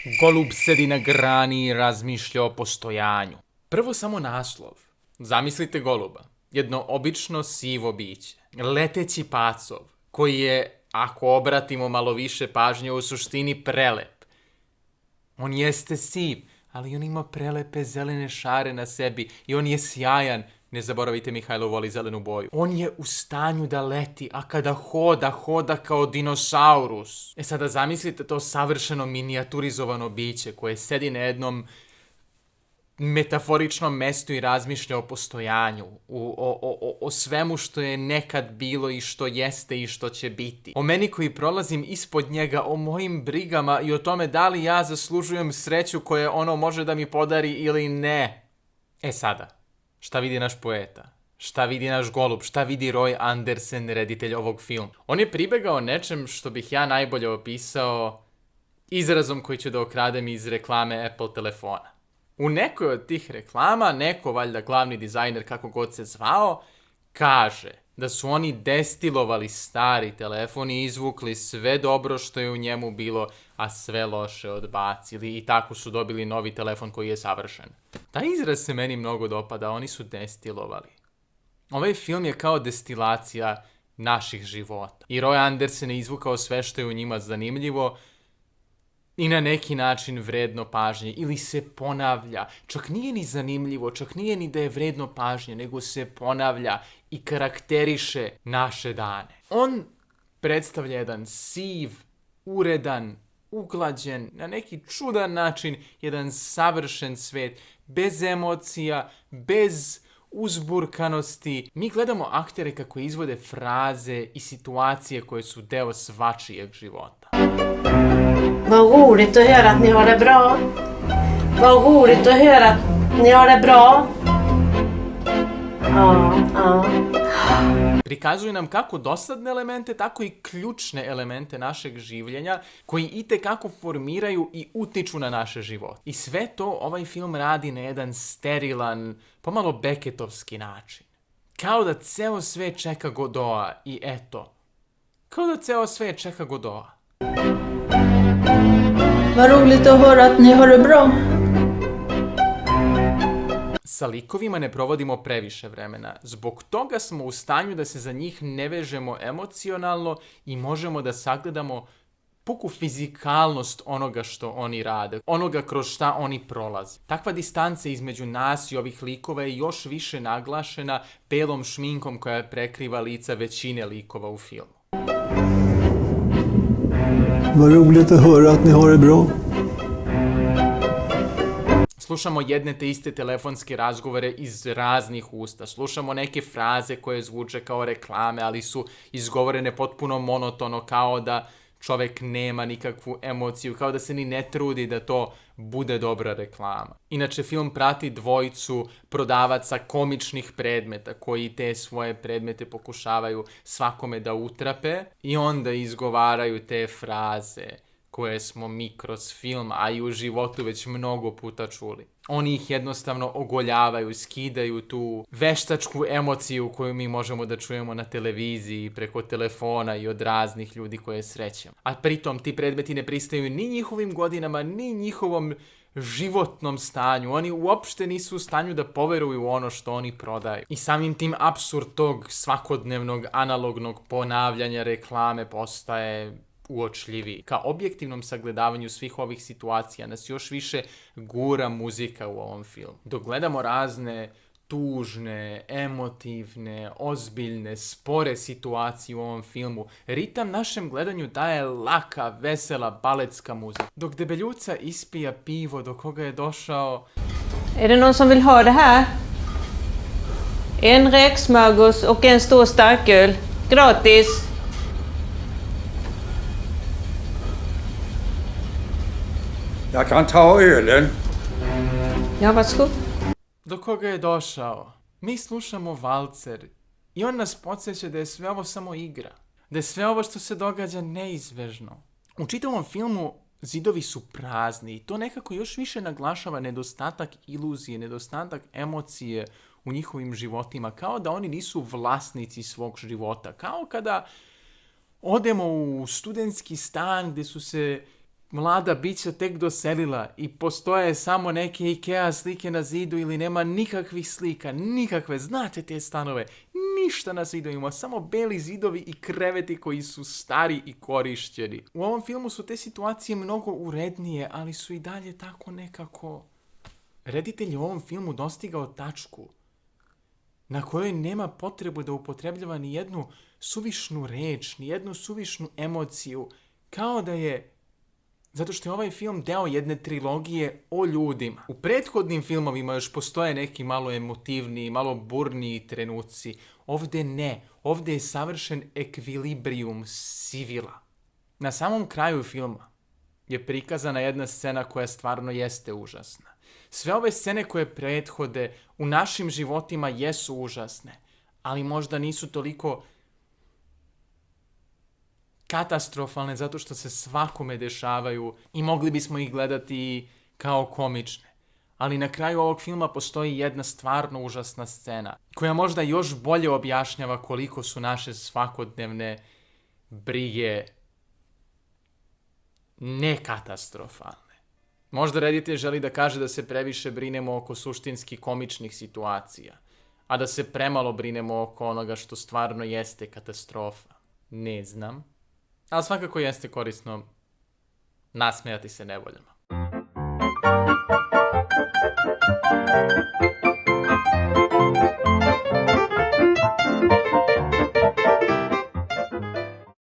Golub sedi na grani i razmišlja o postojanju. Prvo samo naslov. Zamislite goluba. Jedno obično sivo biće. Leteći pacov, koji je, ako obratimo malo više pažnje, u suštini prelep. On jeste siv, ali on ima prelepe zelene šare na sebi i on je sjajan. Ne zaboravite, Mihajlo voli zelenu boju. On je u stanju da leti, a kada hoda kao dinosaurus. Sada zamislite to savršeno minijaturizovano biće koje sedi na jednom metaforičnom mestu i razmišlja o postojanju, o svemu što je nekad bilo i što jeste i što će biti. O meni koji prolazim ispod njega, o mojim brigama i o tome da li ja zaslužujem sreću koje ono može da mi podari ili ne. Sada, šta vidi naš poeta? Šta vidi naš golub? Šta vidi Roy Andersen, reditelj ovog filma? On je pribegao nečem što bih ja najbolje opisao izrazom koji ću da okradem iz reklame Apple telefona. U nekoj od tih reklama, neko, valjda glavni dizajner, kako god se zvao, kaže da su oni destilovali stari telefon i izvukli sve dobro što je u njemu bilo, a sve loše odbacili i tako su dobili novi telefon koji je savršen. Taj izraz se meni mnogo dopada, oni su destilovali. Ovaj film je kao destilacija naših života. I Roy Andersen je izvukao sve što je u njima zanimljivo i na neki način vredno pažnje, ili se ponavlja. Čak nije ni zanimljivo, čak nije ni da je vredno pažnje, nego se ponavlja i karakteriše naše dane. On predstavlja jedan siv, uredan, uglađen, na neki čudan način, jedan savršen svet, bez emocija, bez uzburkanosti. Mi gledamo aktere kako izvode fraze i situacije koje su deo svačijeg života. Vad roligt att höra att ni har det bra. Vad roligt att höra att ni har det bra. Prikazuju nam kako dosadne elemente, tako i ključne elemente našeg življenja koji itekako formiraju i utiču na naše živote. I sve to ovaj film radi na jedan sterilan, pomalo beketovski način. Kao da ceo svet čeka Godoa i eto. Kao da ceo svet čeka Godoa. Vad roligt att höra att ni har det bra. Sa likovima ne provodimo previše vremena. Zbog toga smo u stanju da se za njih ne vežemo emocionalno i možemo da sagledamo puku fizikalnost onoga što oni rade, onoga kroz šta oni prolaze. Takva distanca između nas i ovih likova je još više naglašena belom šminkom koja prekriva lica većine likova u filmu. Vad roligt att höra att ni har det bra. Slušamo jedne te iste telefonske razgovore iz raznih usta. Slušamo neke fraze koje zvuče kao reklame, ali su izgovorene potpuno monotono, kao da čovek nema nikakvu emociju, kao da se ni ne trudi da to bude dobra reklama. Inače, film prati dvojicu prodavaca komičnih predmeta koji te svoje predmete pokušavaju svakome da utrape i onda izgovaraju te fraze koje smo mi kroz film, a i u životu već mnogo puta čuli. Oni ih jednostavno ogoljavaju, skidaju tu veštačku emociju koju mi možemo da čujemo na televiziji, preko telefona i od raznih ljudi koje srećemo. A pritom ti predmeti ne pristaju ni njihovim godinama, ni njihovom životnom stanju. Oni uopšte nisu u stanju da poveruju u ono što oni prodaju. I samim tim apsurd tog svakodnevnog analognog ponavljanja reklame postaje uočljiviji. Ka objektivnom sagledavanju svih ovih situacija nas još više gura muzika u ovom filmu. Dok gledamo razne tužne, emotivne, ozbiljne, spore situacije u ovom filmu, ritam našem gledanju daje laka, vesela, baletska muzika. Dok debeljuca ispija pivo do koga je došao... Är det någon som vill ha det här? En räksmörgås och en stor starköl. Gratis! Jag kan ta ölen. Ja, varsågod. Do koga je došao? Mi slušamo valcer i on nas podsjeća da je sve ovo samo igra. Da je sve ovo što se događa neizbežno. U čitavom filmu zidovi su prazni i to nekako još više naglašava nedostatak iluzije, nedostatak emocije u njihovim životima. Kao da oni nisu vlasnici svog života. Kao kada odemo u studentski stan gdje su se mlada bića tek doselila i postoje samo neke Ikea slike na zidu ili nema nikakvih slika, nikakve, znate te stanove, ništa na zidovima, samo beli zidovi i kreveti koji su stari i korišćeni. U ovom filmu su te situacije mnogo urednije, ali su i dalje tako nekako... Reditelj je u ovom filmu dostigao tačku na kojoj nema potrebu da upotrebljava ni jednu suvišnu reč, ni jednu suvišnu emociju, kao da je... Zato što je ovaj film deo jedne trilogije o ljudima. U prethodnim filmovima još postoje neki malo emotivniji, malo burniji trenuci. Ovdje ne. Ovdje je savršen ekvilibrijum sivila. Na samom kraju filma je prikazana jedna scena koja stvarno jeste užasna. Sve ove scene koje prethode u našim životima jesu užasne, ali možda nisu toliko katastrofalne zato što se svakome dešavaju i mogli bismo ih gledati kao komične. Ali na kraju ovog filma postoji jedna stvarno užasna scena koja možda još bolje objašnjava koliko su naše svakodnevne brige nekatastrofalne. Možda reditelj želi da kaže da se previše brinemo oko suštinski komičnih situacija, a da se premalo brinemo oko onoga što stvarno jeste katastrofa. Ne znam. Ali svakako jeste korisno nasmejati se nevoljama.